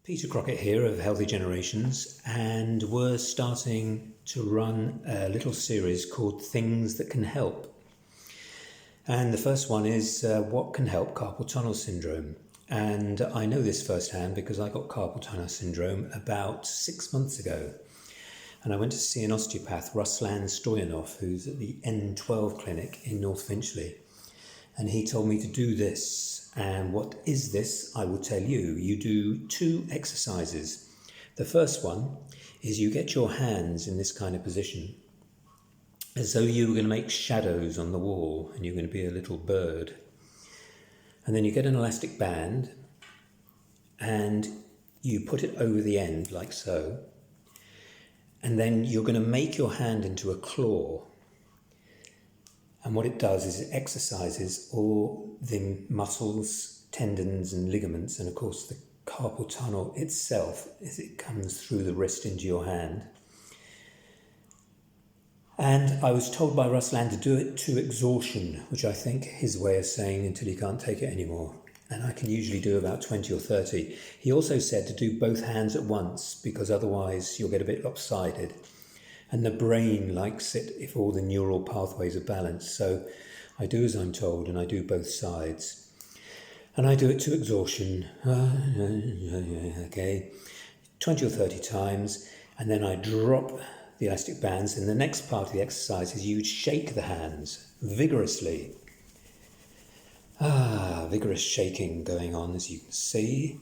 Peter Crockett here of Healthy Generations, and we're starting to run a little series called Things That Can Help. And the first one is what can help carpal tunnel syndrome. And I know this firsthand because I got carpal tunnel syndrome about 6 months ago. And I went to see an osteopath, Ruslan Stoyanov, who's at the N12 clinic in North Finchley. And he told me to do this. And what is this? I will tell you. You do 2 exercises. The first one is you get your hands in this kind of position, as though you were going to make shadows on the wall and you're going to be a little bird. And then you get an elastic band and you put it over the end like so. And then you're going to make your hand into a claw. And what it does is it exercises all the muscles, tendons and ligaments, and of course the carpal tunnel itself as it comes through the wrist into your hand. And I was told by Ruslan to do it to exhaustion, which I think his way of saying until he can't take it anymore. And I can usually do about 20 or 30. He also said to do both hands at once because otherwise you'll get a bit lopsided. And the brain likes it if all the neural pathways are balanced. So I do as I'm told, and I do both sides. And I do it to exhaustion, okay, 20 or 30 times. And then I drop the elastic bands. And the next part of the exercise is you shake the hands vigorously. Vigorous shaking going on, as you can see.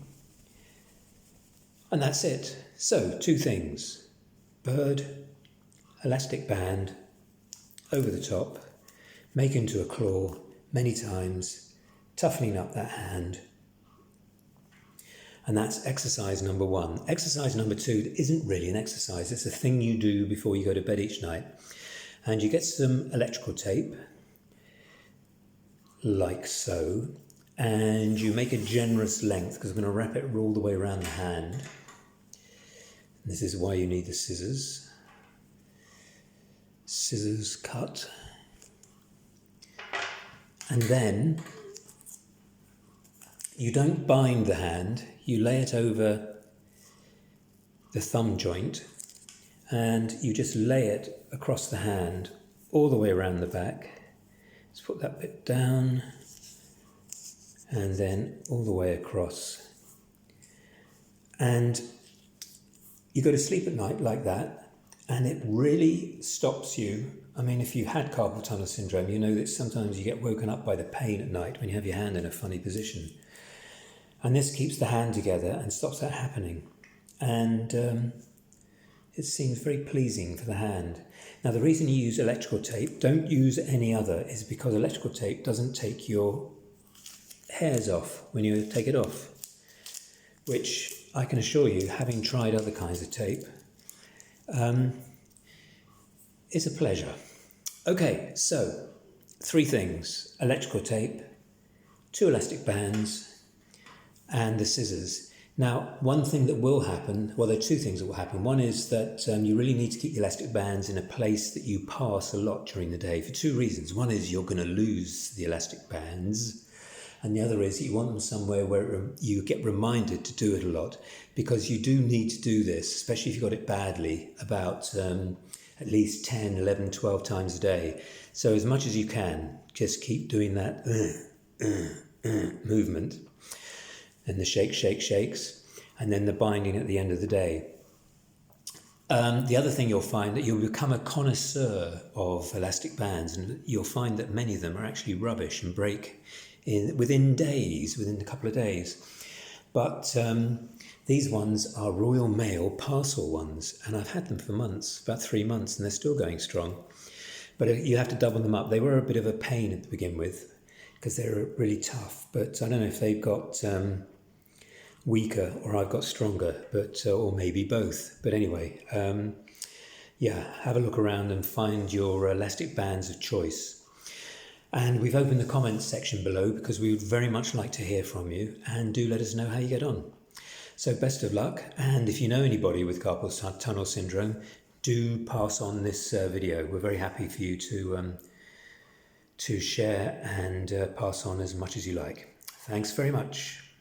And that's it. So 2 things. Bird, elastic band, over the top, make into a claw many times, toughening up that hand. And that's exercise number 1. Exercise number 2 isn't really an exercise, it's a thing you do before you go to bed each night. And you get some electrical tape, like so, and you make a generous length, because I'm going to wrap it all the way around the hand. And this is why you need the scissors. Scissors cut, and then you don't bind the hand, you lay it over the thumb joint and you just lay it across the hand all the way around the back. Let's put that bit down and then all the way across, and you go to sleep at night like that. And it really stops you. I mean, if you've had carpal tunnel syndrome, you know that sometimes you get woken up by the pain at night when you have your hand in a funny position. And this keeps the hand together and stops that happening. And it seems very pleasing for the hand. Now, the reason you use electrical tape, don't use any other, is because electrical tape doesn't take your hairs off when you take it off, which I can assure you, having tried other kinds of tape, it's a pleasure. Okay, so 3 things: electrical tape, 2 elastic bands, and the scissors. Now, one thing that will happen, well, there are 2 things that will happen. One is that you really need to keep the elastic bands in a place that you pass a lot during the day for 2 reasons. One is you're going to lose the elastic bands, and the other is you want them somewhere where you get reminded to do it a lot, because you do need to do this, especially if you've got it badly, about at least 10, 11, 12 times a day. So as much as you can, just keep doing that movement, and the shakes, and then the binding at the end of the day. The other thing you'll find that you'll become a connoisseur of elastic bands, and you'll find that many of them are actually rubbish and break within a couple of days. But these ones are Royal Mail parcel ones, and I've had them for months, about 3 months, and they're still going strong. But you have to double them up. They were a bit of a pain to begin with because they're really tough, but I don't know if they've got weaker or I've got stronger, but or maybe both. But anyway, have a look around and find your elastic bands of choice. And we've opened the comments section below because we would very much like to hear from you, and do let us know how you get on. So best of luck, and if you know anybody with carpal tunnel syndrome, do pass on this video. We're very happy for you to share and pass on as much as you like. Thanks very much.